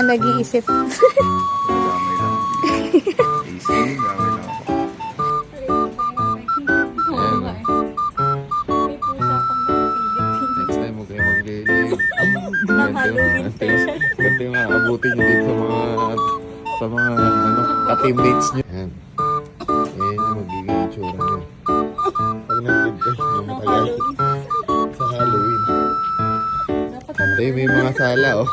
nag-iisip. Damay lang. Easy, damay lang ako. Oo nga eh. May pusa pang Philippines. Next time huwag kayo mag-gilid. Halloween special. Ganito yung aabutin nyo dito sa mga ano, ka-teammates nyo. Yan. Yan yung magiging itsura nyo. Pag nag-gilid kayo, matagal sa Halloween. Dapat Ito yung may mga sala, oh.